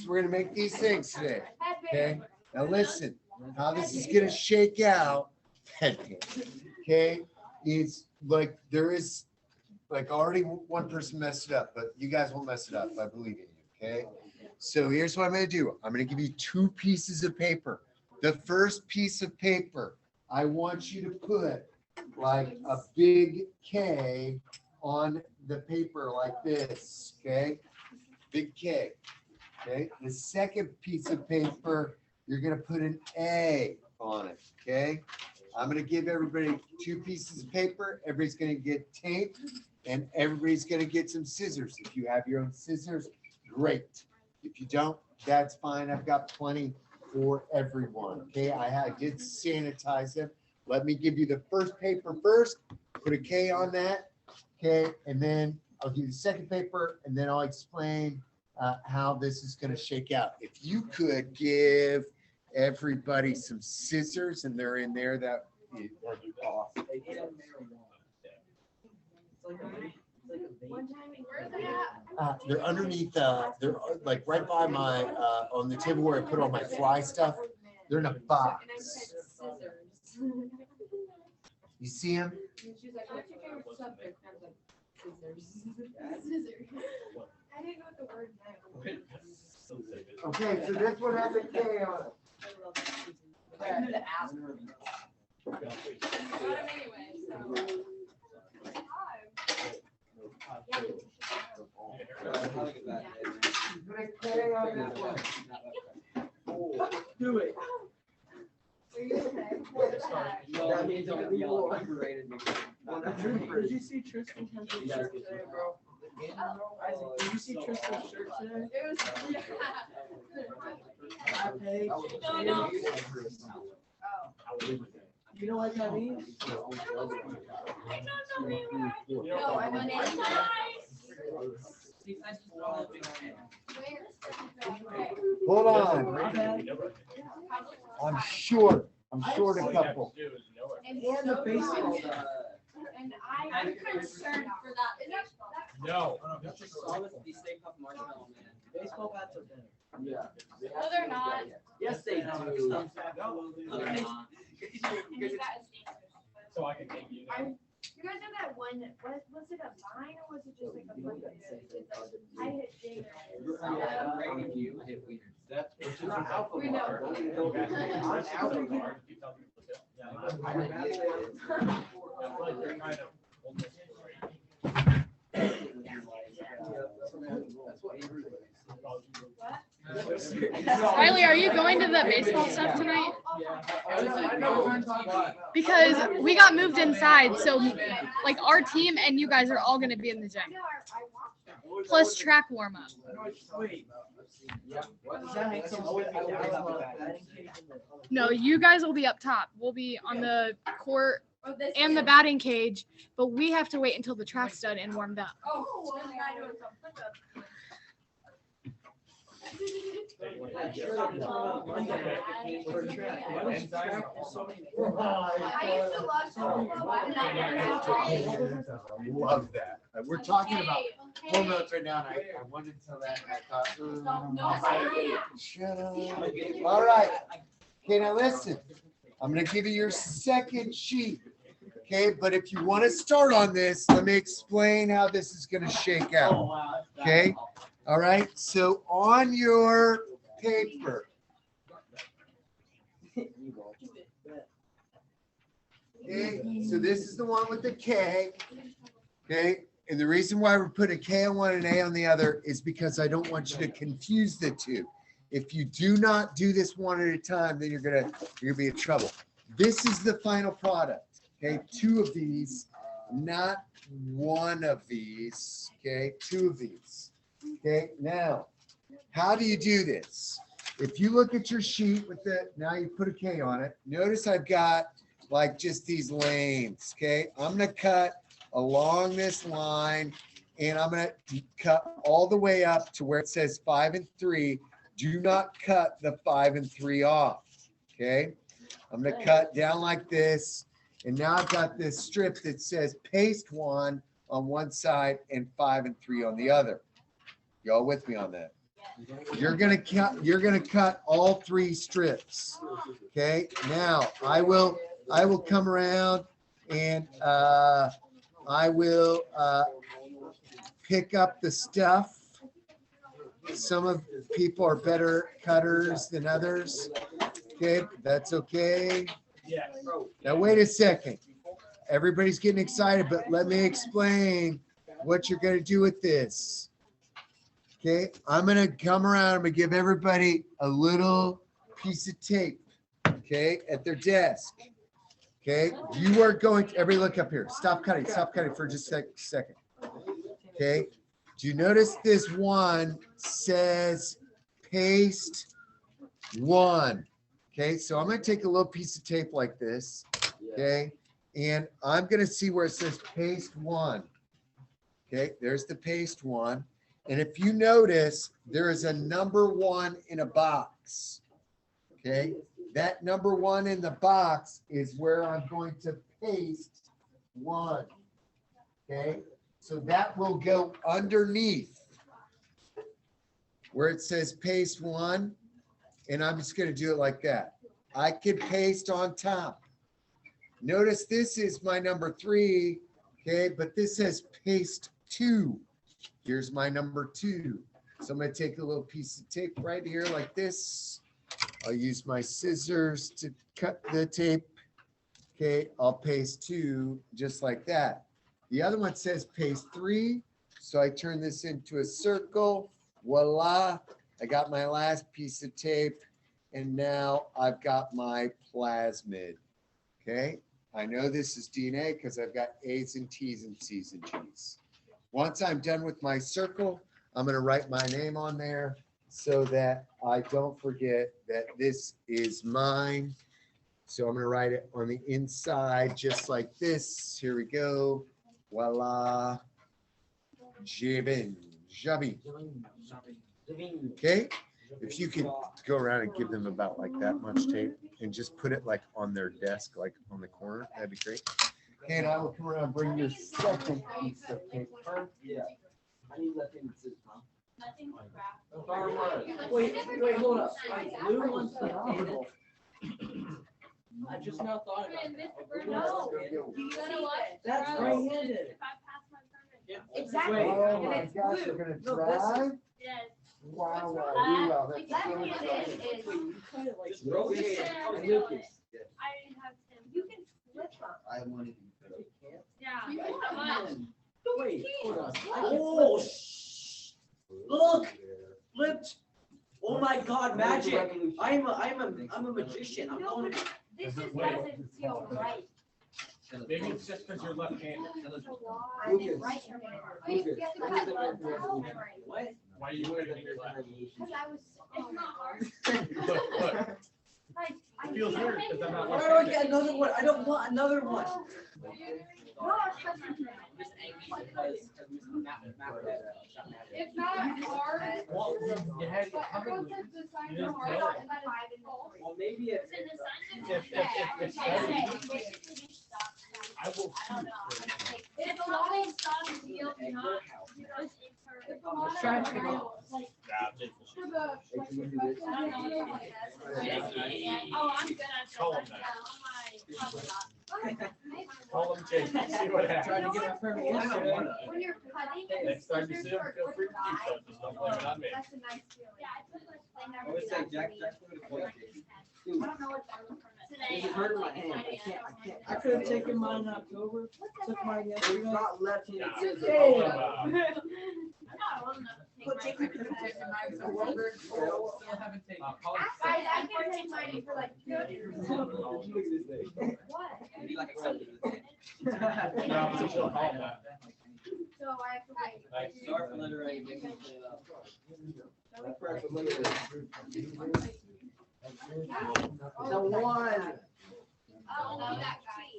We're gonna make these things today. Okay. Now listen, how this is gonna shake out. Okay, is like there is like already one person messed it up, but you guys won't mess it up. I believe in you. Okay. So here's what I'm gonna do. I'm gonna give you two pieces of paper. The first piece of paper, I want you to put like a big K on the paper like this. Okay. Big K. Okay. The second piece of paper, you're going to put an A on it. Okay. I'm going to give everybody two pieces of paper. Everybody's going to get tape and everybody's going to get some scissors. If you have your own scissors, great. If you don't, that's fine. I've got plenty for everyone. Okay. I did sanitize them. Let me give you the first paper first. Put a K on that. Okay. And then I'll give you the second paper and then I'll explain how this is going to shake out. If you could give everybody some scissors and they're in there, that'd be awesome. They're underneath, they're like right by my, on the table where I put all my fly stuff. They're in a box. You see them? I didn't know what the word meant. Okay, so this one has a K on it. Put a K on that one. Do it. Are you okay? That means I'm gonna be underrated. Did you see Tristan's shirt today, bro? Isaac, did you see Tristan's shirt today? It was, Flat page. No. You know what that means? No, I'm an Hold on. I'm short a couple. And the baseball. And I'm concerned for that. No. Baseball bats are better. No, they're not. Yes, they do. And you guys, So I can take you. you guys know that one, was it a vine or was it just like a bunch of I hit We know. Riley, are you going to the baseball stuff tonight? Because we got moved inside, so like our team and you guys are all going to be in the gym. Plus track warm up. No, you guys will be up top. We'll be on the court and the batting cage, but we have to wait until the track's done and warmed up. Oh, Love that. We're talking about full notes right now, and I wanted to tell that, and I thought, shut up. All right. Okay, now listen. I'm going to give you your second sheet. Okay, but if you want to start on this, let me explain how this is going to shake out. Okay. All right. So on your paper. Okay, so this is the one with the K. Okay, and the reason why we put a K on one and A on the other is because I don't want you to confuse the two. If you do not do this one at a time, then you're gonna be in trouble. This is the final product. Okay, two of these, not one of these. Okay, two of these. Okay, now, how do you do this? If you look at your sheet with the, now you put a K on it. Notice I've got like just these lanes. Okay, I'm gonna cut along this line and I'm gonna cut all the way up to where it says 5 and 3. Do not cut the 5 and 3 off. Okay, I'm gonna cut down like this. And now I've got this strip that says paste 1 on one side and 5 and 3 on the other. Y'all with me on that? You're gonna cut all 3 strips. Okay, now I will come around and I will pick up the stuff. Some of people are better cutters than others. Okay, that's okay. Yes. Now, wait a second. Everybody's getting excited, but let me explain what you're gonna do with this. Okay, I'm gonna come around, I'm gonna give everybody a little piece of tape, okay, at their desk. Okay, you are going to, everybody look up here. Stop cutting for just a second. Okay, do you notice this one says paste 1? Okay, so I'm gonna take a little piece of tape like this, okay, and I'm gonna see where it says paste 1. Okay, there's the paste 1. And if you notice, there is a number 1 in a box. Okay, that number 1 in the box is where I'm going to paste 1. Okay, so that will go underneath where it says paste 1. And I'm just going to do it like that. I could paste on top. Notice this is my number 3. Okay, but this says paste 2. Here's my number 2. So I'm going to take a little piece of tape right here like this. I'll use my scissors to cut the tape. Okay, I'll paste 2 just like that. The other one says paste 3. So I turn this into a circle. Voila. I got my last piece of tape. And now I've got my plasmid. Okay, I know this is DNA because I've got A's and T's and C's and G's. Once I'm done with my circle, I'm going to write my name on there so that I don't forget that this is mine. So I'm going to write it on the inside just like this. Here we go. Voila. Jabin. Jabi. Okay. If you could go around and give them about like that much tape and just put it like on their desk, like on the corner, that'd be great. And I will come around and bring your second piece of paper. Yeah. I need nothing to Wait, hold up. My blue one's the table. I just now thought about that. No, you gotta what? That's right-handed. If I pass my permit. Exactly. Oh And my it's gosh, blue. you're gonna No, this is- drive? Yes. Wow, wow, that's so Left-handed exciting. is. You cut it like Just this. rotate it. Yeah, And do Lucas. it. I didn't have Tim. You can flip them. I want to. Yeah. You How much? can. Wait, hold on. Oh, look, flipped. Oh my God, magic. I'm a magician. I'm No, going but to. this just doesn't feel right. Maybe it's just because you're left-handed. I did right here. Wait, you have to cut both sides. What? Why are you putting it in your lap? Because I was, it's not hard. Look, Like, I it feels weird because I'm not Why do I left-handed. get another one? I don't want another one. No, it's not hard. Well, you had it covered. You didn't know it. Well, maybe it's. I will. It's a lot of stuff to deal with, not, because it's a lot of. Try to figure out. Like, Yeah, just- for the. I don't know what it is. Oh, I'm good at Call him that. that. Call him Jake, see what Trying to happens. get a permit yesterday. When you're cutting. Next time you see him, feel free to do so, just don't blame it on me. That's a nice feeling. Yeah, I took like, they I never would do say that to Jack, me. Jack's going to point. I don't know what that was from. Today. It hurt my hand. I can't. I could have taken mine in October. Took mine yesterday. It's not left-handed Yeah. scissors. Hey. I thought I wasn't gonna take But mine. Jake, you could have taken mine for Robert. I can take mine for like 2 years. What? Maybe like accepted. No, but she'll call him that. So I have to wait. Nice. Sorry for letting her make me play it up. The one. Oh, that guy.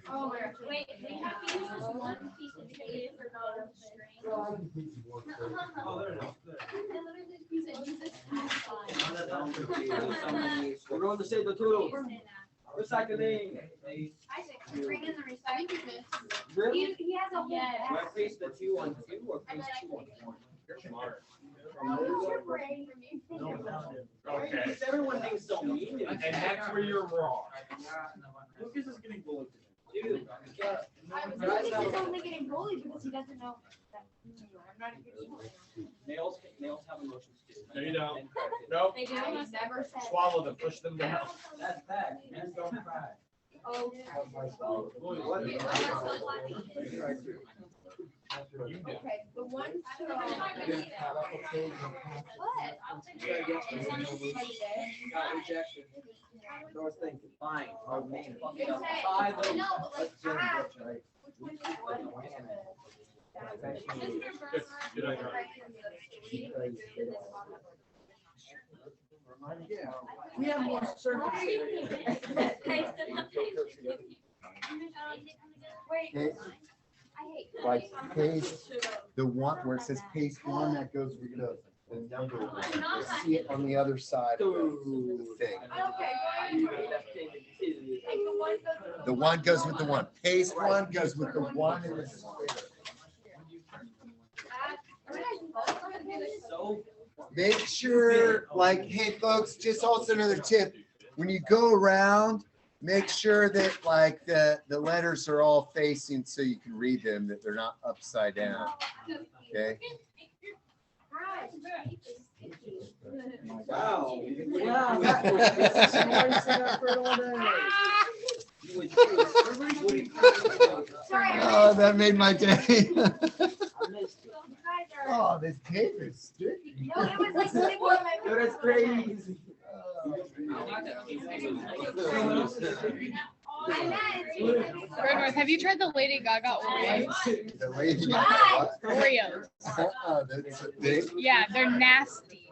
Oh, wait, they have to use this one piece of tape for the string. Oh, there it is. They literally use it, use this. We're going to say the two. Recycling. Isaac, Bring in the recycling. Really? He has a whole Do I bag. face the 2-on-2 or face 2-on-1? You're smart. Oh, your brain. Okay. Because everyone thinks so mean. And that's where you're wrong. Lucas is getting bullied. Dude, I think he's only getting bullied because he doesn't know. nails have emotions too. No, you don't. And crack it. Nope. They do. He never said. Swallow them, push them down. That's bad. And don't cry. Oh. Okay, the one. Got rejection. Those things, fine. Oh, man. Five. Good idea. We have more circuits. Okay, like paste, the one where it says paste one, that goes with the number one. You'll see it on the other side of the thing. The one goes with the one. Paste one goes with the one in the square. So, Make sure, like, hey folks, just also another tip, when you go around, make sure that like the letters are all facing so you can read them, that they're not upside down. Okay? wow. Oh, that made my day. Oh, this tape is sticky. No, it was like sitting on my. That's crazy. Bernard, have you tried the Lady Gaga Oreos? The lady got what? Oreos. That's a thing. Yeah, they're nasty.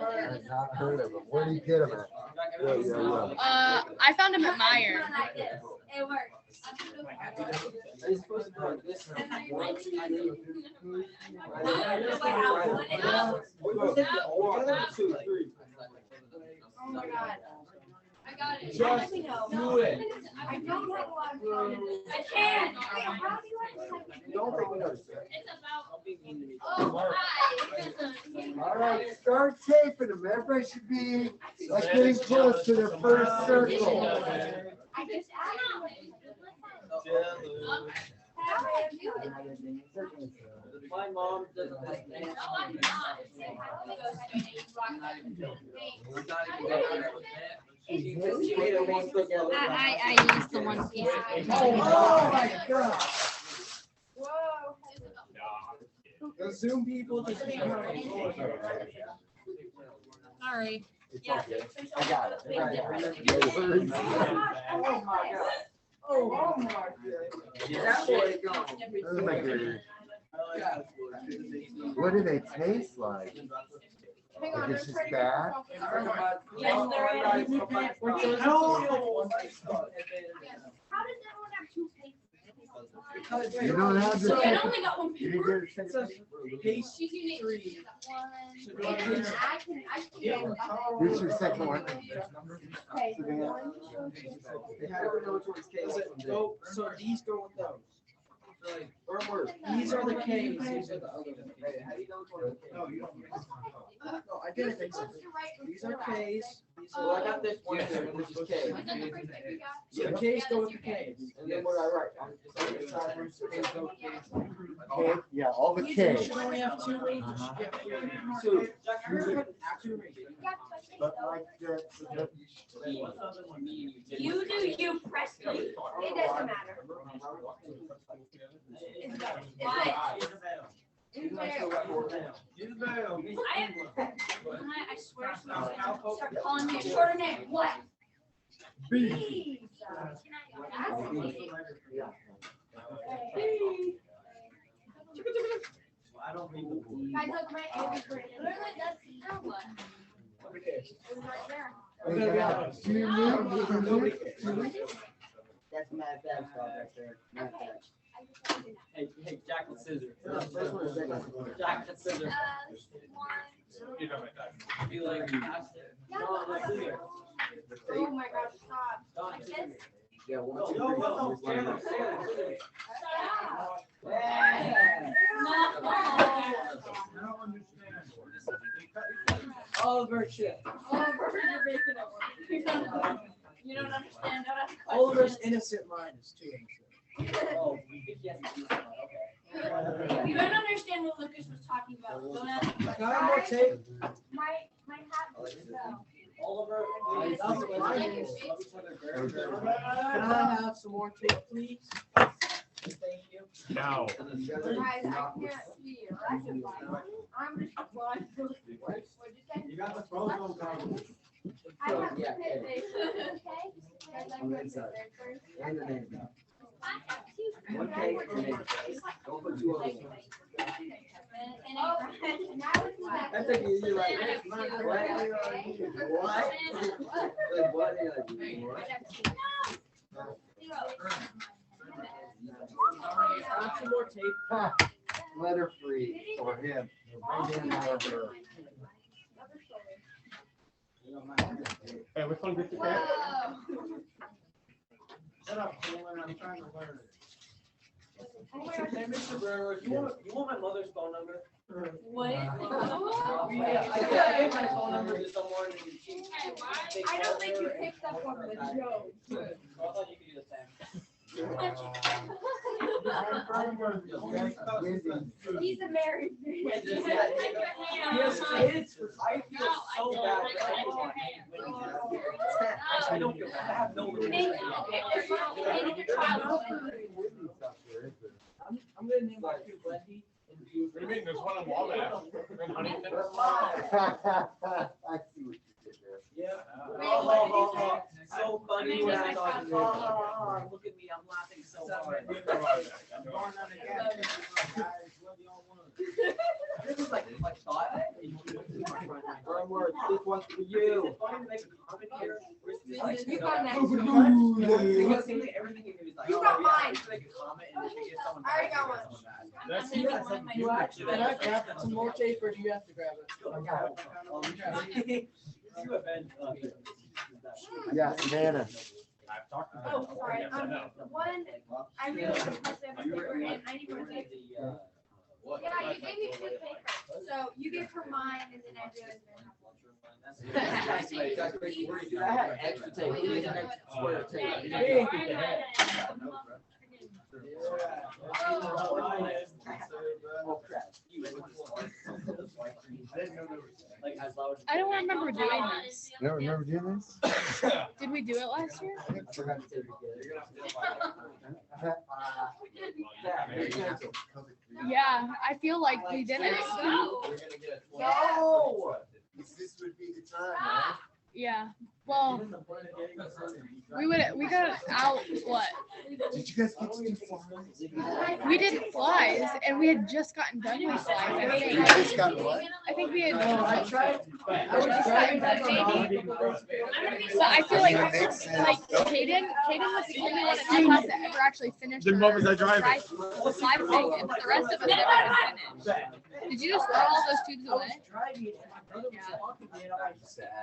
I've not heard of them. Where do you get them at? I found them at Meyer. It works. Are you supposed to go like this? Oh my God. I got it. Just Let me know. do it. I don't have a lot of confidence. I can. How do you like? Don't take me notice. Oh, All right, start taping them. Everybody should be like getting close to their first circle. I just asked. My mom doesn't. I used the one piece. Oh my God. Whoa. The Zoom people just. Sorry. Yeah. I got it. Oh my God. Oh my God. That boy gone. Oh my goodness. What do they taste like? Hang Like on. it's just bad? Yes, there is. No. How does everyone have two plates? You don't have So I the. only got one. You didn't get a second? Pace She's unique. 3. I can get one. Here's your second one. Okay, so one, two, So these go with those. Or worse, these are the K's, these are the other ones. How do you know which one is K? No, I didn't think so. These are K's. Well, I got this one here, which is K. So the K's go with the K's. And then what I write? Okay, yeah, all the You K. should only have two. Two. Two. But like the. You do you, Preston. It doesn't matter. I swear, start calling me a shorter name. What? B. I don't read the book. Guys, look, my A is great. Literally, that's what? It was right there. They got two new. That's Matt Babs right there. Matt Babs. Hey, Jack and Scissors. Jack and Scissors. You know my time. Be like, no, let's do it. Oh my gosh, stop. Like this? Yeah, Yo, one, two, yo, three, yo, four, stand up, five. stand up, look at me. I don't understand. Oliver shit. Oliver, you're making it work. You don't understand. Don't ask Oliver's questions. innocent mind is too innocent. Oh, If you don't understand what Lucas was talking about, don't ask questions. Can I have more tape? My hat fell. Oliver, I can I have some more tape, please? Thank you. Now. Guys, I can't see you. I'm just blind. What'd you say? You got the photo covered. I have to pay attention, okay? Because I'm gonna sit there first. And the name. I have two. One cake and then- Don't put two on it. Oh, now it's like. That's a easy right. I have two. What? What? Like, what? Got some more tape. Letter free for him. Hey, which one gets the cat? Whoa. Shut up, Caitlin, I'm trying to learn. Hey, Mr. Brewer, you want my mother's phone number? What? Yeah, I gave my phone number to someone and she. I don't think you picked up on the joke. I thought you could do the same. He's a married man. He has kids. I feel so bad. I don't feel bad. I have no. I'm gonna name my two Wendy and you. What do you mean? There's one in Wabash. In Huntington. I see what you did there. Yeah. So funny when I thought, look at me, I'm laughing so hard. This is like thought. One word, this one's for you. You got next. Everything is like. You got mine. Make a comment and then you get someone. I already got one. That's Can I grab some more tape or do you have to grab it? You have been. Yeah, Nana. I've talked to Oh, sorry. One, I realized I have paper and I need more tape. Yeah, you gave me two papers. So you give her mine and then I realized I had extra tape. We need an extra square of tape. Oh, crap. I don't remember doing this. You don't remember doing this? Did we do it last year? I think we're gonna take it together. Yeah, I feel like we didn't. No! This would be the time, right? Yeah. Well, we got out what? Did you guys get to do flies? We did flies and we had just gotten done with flies. I You think. just got what? I think we had. No, I tried. I was trying to. But I feel like That makes sense. Kaden was the only one in my class that ever actually finished. Then what was I the driving? fly thing, and the rest of us never even finished. Did you just throw all those tubes I was away? driving and my brother was talking to me and I'm like,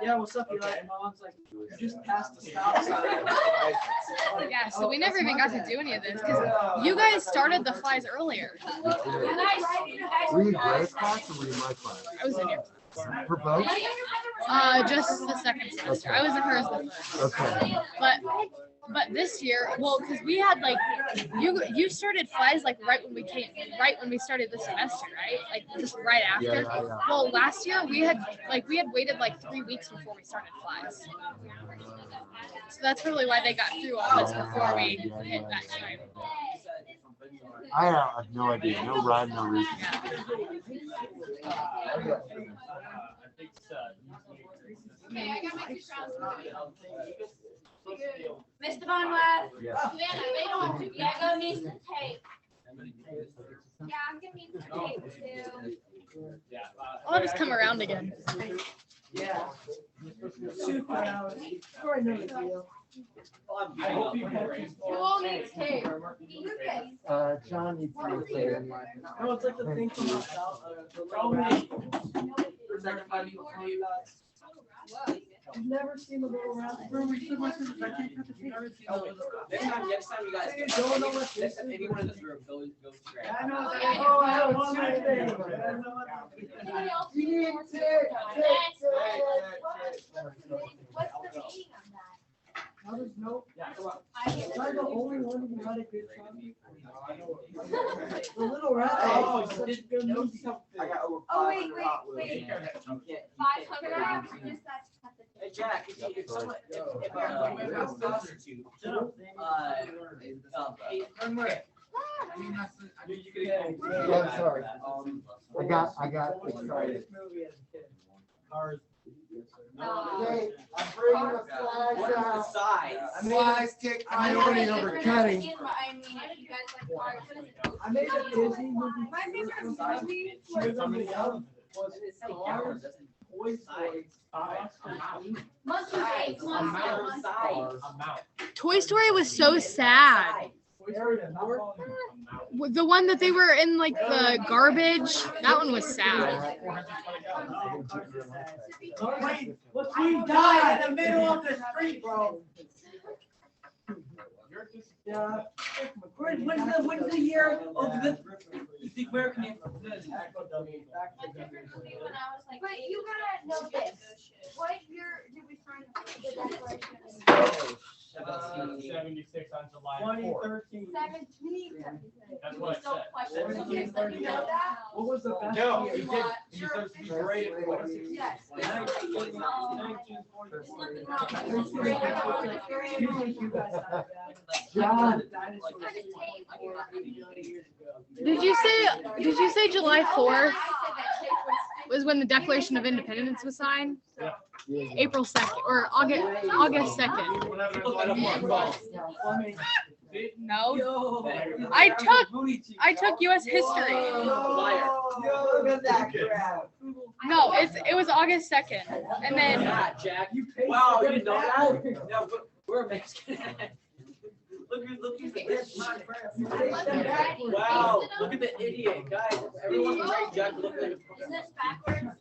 yeah, what's up, Eli? And my mom's like, you just passed the stop sign. Yeah, so we never even got to do any of this because you guys started the flies earlier. Were you in Grace class or were you in my class? I was in your, For both? just the second semester. I was in hers the first. Okay. But this year, well, because we had like you started flies like right when we started the semester, right? Like just right after. Yeah. Well, last year we had waited like 3 weeks before we started flies. So that's probably why they got through all this before we hit that time. I have no idea. No rhyme, no reason. Okay, I gotta make you proud. Mr. Von West. Yeah. Yeah, go need some tape. Yeah, I'm gonna need some tape too. I'll just come around again. Yeah. 2 hours. Probably no big deal. I hope you can. Who all needs tape? Lucas. John needs to say it. No, it's like the thing from the south. The You've never seen the little round. Next time you guys get, Don't know what next this time is. anyone in this room, go grab. I know. Oh, yeah. Oh, I have one more thing. Anybody else? You need What's to- the meaning of that? How does no? Yeah, come on. Am I the only one who had a good time? The little rat. Oh, is such a good movie. I got over Oh, wait, 500 Hot wait, Wheels. wait. You can't- 500 hours, just that's. Hey Jack, if someone, if a prostitute, hey, I'm sorry. I got excited. Cars. Okay, I'm bringing the flags what is the out. size? Flags take priority over cutting. I mean, if you guys like cars, what is it? I made a Disney movie. My favorite movie was Somebody else. Cars, Toy Story. Monsters Inc. Monsters Inc. Amount. Toy Story was so sad. The one that they were in like the garbage, that one was sad. Let's die in the middle of the street, bro. Yeah. When's the year of the American? My favorite movie when I was like. But you gotta know this. What year did we sign the Declaration? 76 on July 4th. 2013. 1776. That's what I Still said. question. Okay, so you know that? What was the best No, year? he did. He deserves to be graded for it. Yes. There's nothing wrong with You it. think you guys have that? John. Did you say July 4th was when the Declaration of Independence was signed? April 2nd or August 2nd. Whatever, it's like a No, I took U.S. history. Yo, look at that crap. No, it was August 2nd, and then Yeah, Jack. You paid Wow, for you didn't know that? that? No, we're Mexican. Look at this. Wow, look at the idiot, guys. Everyone's great, Jack. Look at it. Is this backwards?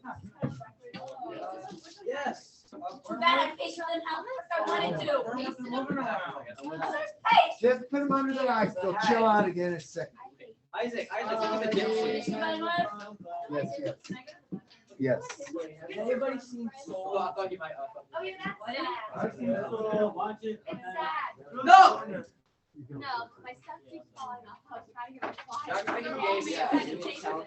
Yes. Too bad I paid for them helmets. I wanted to. Just put them under the ice. They'll chill out again in a second. Isaac, look at the dipshit. Yes, yes. Yes. Has anybody seen Soul? Oh, I thought you might. Oh, yeah, that's sad. I've seen Soul. Watch it. It's sad. No! No, my stuff keeps falling off. I was trying to get Jack, make him my gay, flies.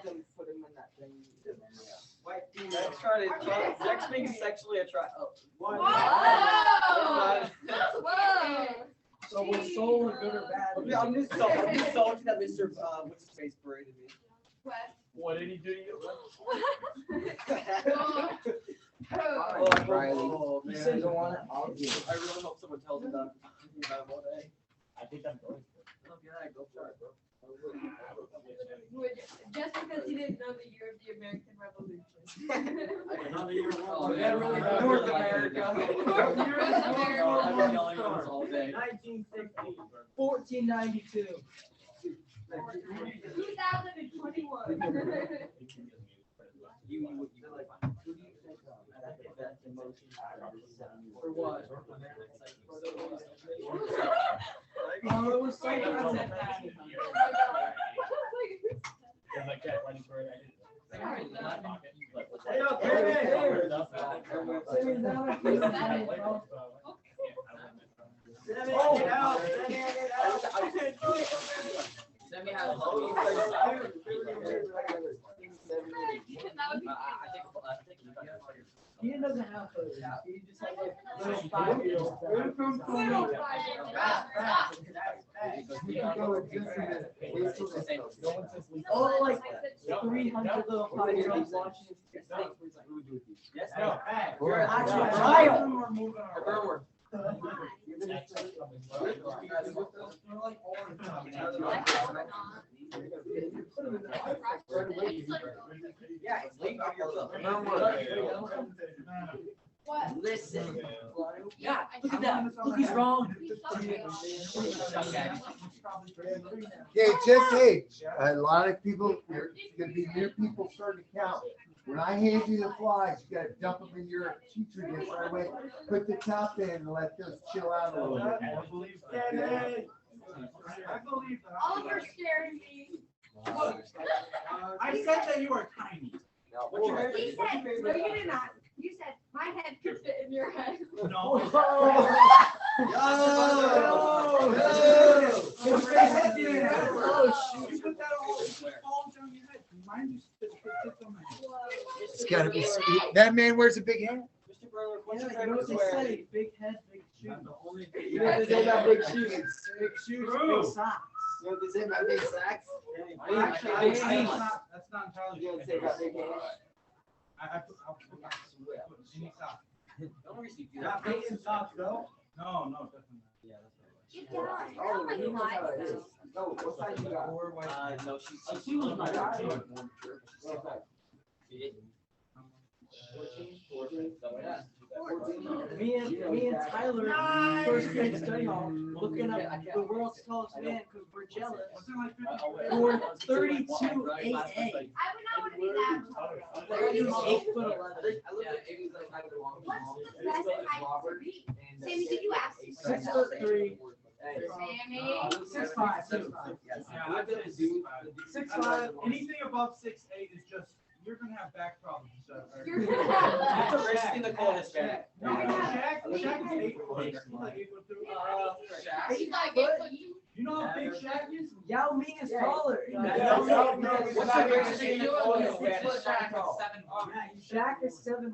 Jack's trying to. Jack's being sexually attracted. Whoa! Oh. Whoa! So was Soul good or bad? I'm just salty that Mr. What's his face paraded me. What? What did he do to you? Oh. Oh, You man. said you want it, I'll give it. I really hope someone tells me that. All day. I think I'm going to. Oh, yeah, go for it, bro. Just because he didn't know the year of the American Revolution. Oh, yeah, really. North America. I've been yelling at this all day. 1960, 1492. 2021. For what? Oh, it was so good. Yeah, like that, running for it. I didn't. Hey, yo, Sammy, now I feel bad, bro. Sammy, get out. Sammy, get out. Sammy has. Ian doesn't have photos. He just has like little 5-year-old. Oh, like 300 little 5-year-olds watching his TikTok. Yes, No, no. hey, You're an actual Right. child. Burwood. Yeah, it's legal. What? Listen. Yeah, look at that. Look, he's wrong. Okay, just hey, a lot of people, there's gonna be new people starting to count. When I hand you the flies, you gotta dump them in your petri dish right away. Put the top in and let those chill out a little bit. I believe that. I believe that. Oliver's scaring me. I said that you are tiny. What's your He favorite? said, no, you did not. You said my head could fit in your head. No. You put that all down your head. Mine just fits on my head. It's gotta be, that man wears a big hat. Mr. Burler, what's your Yeah, you know favorite what they swear? say, big head, big shoes. I'm the only. You know what they say about big shoes? Big shoes, True. big socks. You know what they say about big sacks? Actually, That's big not- hands. that's not entirely. You know what they say about big hands? I'll put any sock. Don't receive you. Not big in socks, though? No, definitely not. Yeah, that's right. Get down. Oh, How many he knows how it lives? is. No, what size you got? No, she was my daughter. Me and Tyler, first grade study hall, looking up the world's tallest man because we're jealous. Wasn't it like 50? We're 32 8A. I would not want to be that tall. He's 8'11". What's the best height to be? Sammy, did you ask? 6'3". Sammy? 6'5". 6'5". Yeah, I'd say 6'5". Anything above 6'8" is just, you're gonna have back problems. So. You're It's a risk in the cold Hispanic. No, Shaq is 8 foot. He's like 8 foot 2. He's like 8 foot. You know how big Shaq is? Yao Ming is taller. What's the risk in the cold Hispanic? Shaq is 7'1".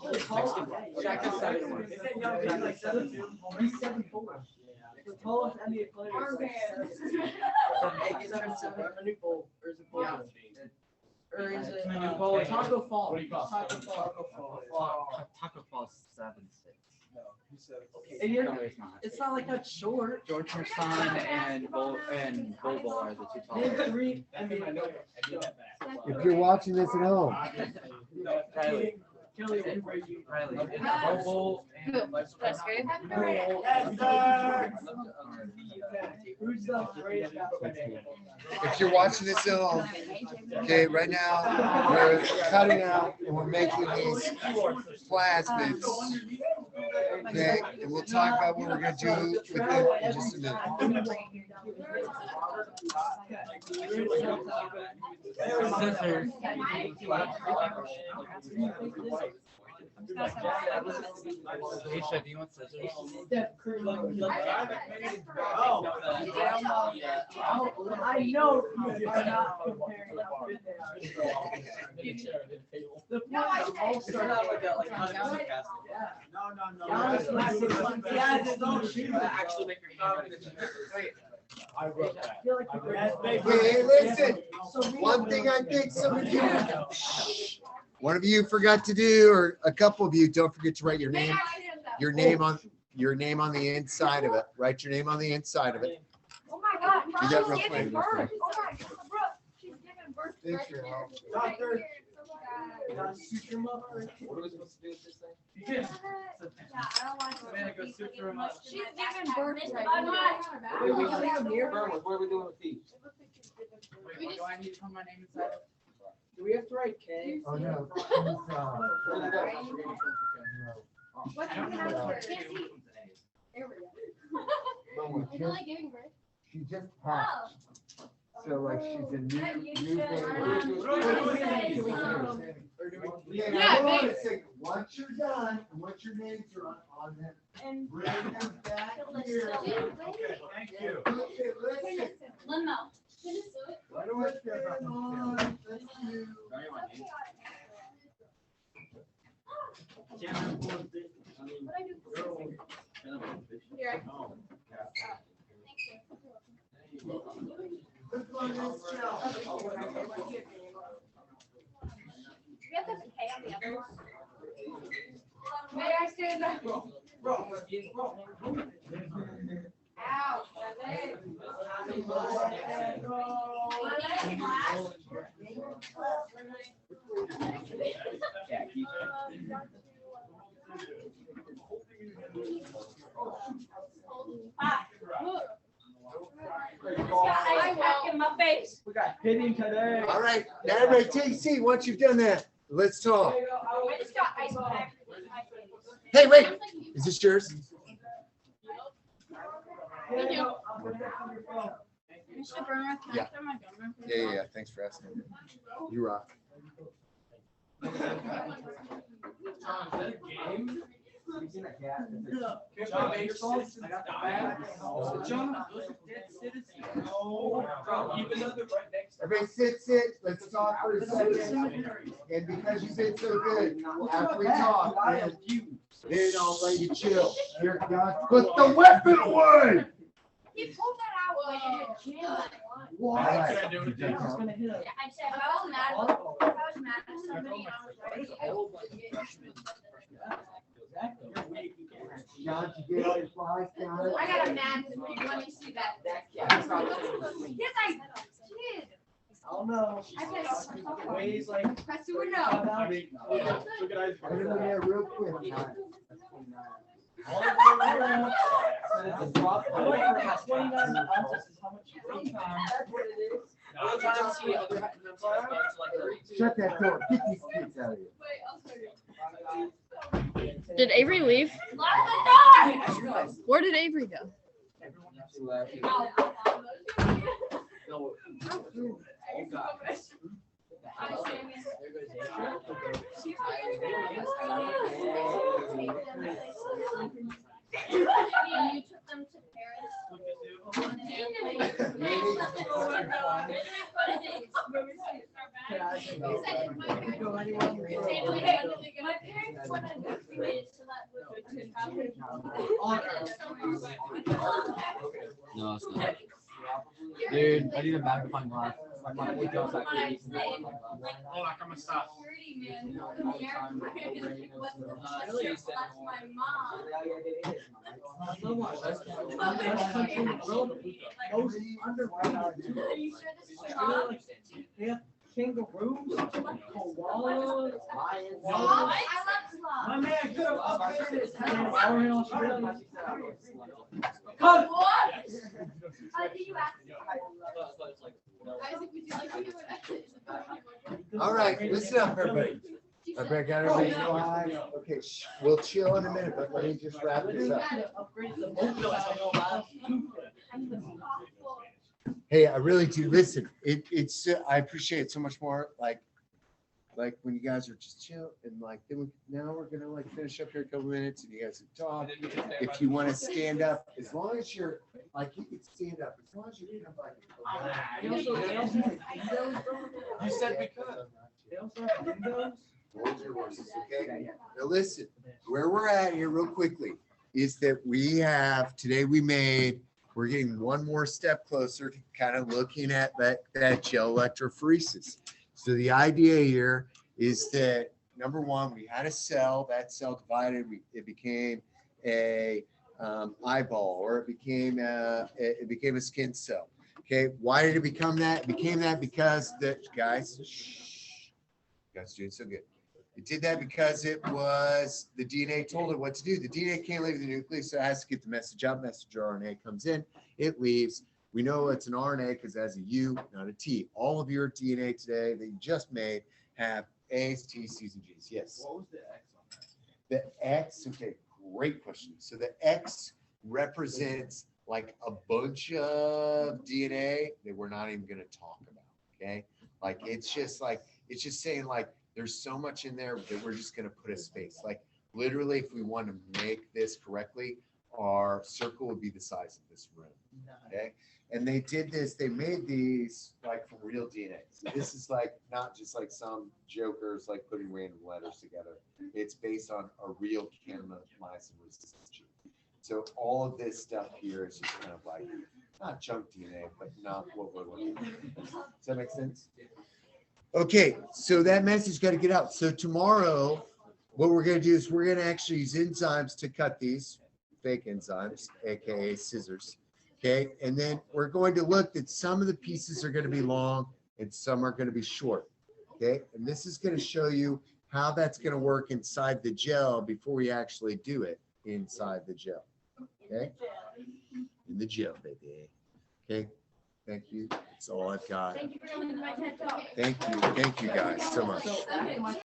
Shaq is 7'1". They said Yao Ming's like 7'2". He's 7'4". The tallest NBA player is like 7'7". A new bowl. Or is it bowl? Or is it Taco Fall? What do you call it? Taco Fall. Taco Fall's 7'6". And it's not like that's short. George Hassan and Bobo are the two Name tallest. 3 NBA players. If you're watching this at home, Riley. Kelly, Riley. Bobo and First grade? who's the greatest basketball? if you're watching this at home, okay, right now, we're cutting out and we're making these plasmids. Okay, and we'll talk about what we're gonna do with them in just a minute. Scissors. Aisha, do you want scissors? Steph Curry. Oh. I know you are not comparing. The No, I said- all Start out like a Yeah. No. Giannis likes it. He has his own shoes. Actually make your hand. I wrote I that. feel like the greatest. Hey, listen, So we- one thing I think some of you, one of you forgot to do, or a couple of you, don't forget to write your name, your name on the inside of it. Write your name on the inside of it. Oh my God. You got real She's giving quick. birth. Oh my God, Brooke, she's giving birth. Thanks right for your here. help. So right Doctor. here. So Gotta shoot your mother. What are we supposed to do with this thing? You can. Yeah, I don't want to. Savannah, go soup to her mouth. She's giving birth right Wait, now. we can leave him here? Burnwood, what are we doing with these? Wait, do I need to put my name inside? Do we have to write K? Oh, no. What's coming out of here? Can't see. There we go. You don't like giving birth? She just hatched, so like she's a new baby. Okay, now hold on a second. Once you're done, and once your names are on them, And bring them back here. Okay, thank you. Okay, listen. Limo. What do I stand on? Thank you. Here. Look on this shelf. We have to pay on the other one. May I stand up? Ow. I whack in my face. We got hitting today. All right, now everybody take a seat once you've done that. let's talk. I just got ice cream. Hey, wait, is this yours? Thank you. Yeah. Yeah, thanks for asking. You rock. John, make yourself. I got the bag. John, those are dead citizens. No. Even though they're right next to. Everybody sit, let's talk for a second. And because you've been so good, after we talk, then I'll let you chill. Here, guys, put the weapon away. He pulled that out when you did. All I'd right. say if I was mad, at somebody, I was ready. John, did you get all your flies down? I got a mad three. Let me see that. Yes, I did. Oh no. I said, Weighs like. press or no. I mean, look at I'm gonna go there real quick. Shut that door. Get these kids out of here. Did Avery leave? Lock the door. Where did Avery go? You took them to Paris. No, it's not. Dude, I need a magnifying glass. My boy John's actually using that one. Oh, like I'm a stop. They have kangaroos, koalas, lions. My man could have upgraded his house. We're in Australia. Cut. All right, listen up, everybody. I bet got everybody quiet. Okay, we'll chill in a minute, but let me just wrap this up. Hey, I really do. Listen, it's I appreciate it so much more. Like when you guys are just chill and now we're gonna finish up here a couple minutes and you guys can talk. If you want to stand up, as long as you're you can stand up, as long as you're You said we could. They also have windows. Hold your horses, okay? Now listen, where we're at here real quickly is that we're getting one more step closer to kind of looking at that gel electrophoresis. So the idea here is that number one, we had a cell, that cell divided, it became a eyeball, or it became a skin cell. Okay, why did it become that? It became that because you guys doing so good. It did that because it was the DNA told it what to do. The DNA can't leave the nucleus, so it has to get the message out. Messenger RNA comes in, it leaves. We know it's an RNA because it has a U, not a T. All of your DNA today that you just made have A's, T's, C's, and G's. Yes. What was the X on that? The X, okay, great question. So the X represents a bunch of DNA that we're not even going to talk about. Okay. It's just saying there's so much in there that we're just going to put a space. Literally, if we want to make this correctly, our circle would be the size of this room. Okay. And they did this, they made these from real DNA. So this is not just some jokers putting random letters together. It's based on a real kanamycin resistant gene. So all of this stuff here is just kind of not junk DNA, but not what we're looking at. Does that make sense? Okay, so that message got to get out. So tomorrow, what we're going to do is we're going to actually use enzymes to cut these fake enzymes, AKA scissors. Okay, and then we're going to look that some of the pieces are going to be long and some are going to be short. Okay, and this is going to show you how that's going to work inside the gel before we actually do it inside the gel. Okay, in the gel, baby. Okay, thank you. That's all I've got. Thank you for coming to my TED Talk. Thank you guys so much.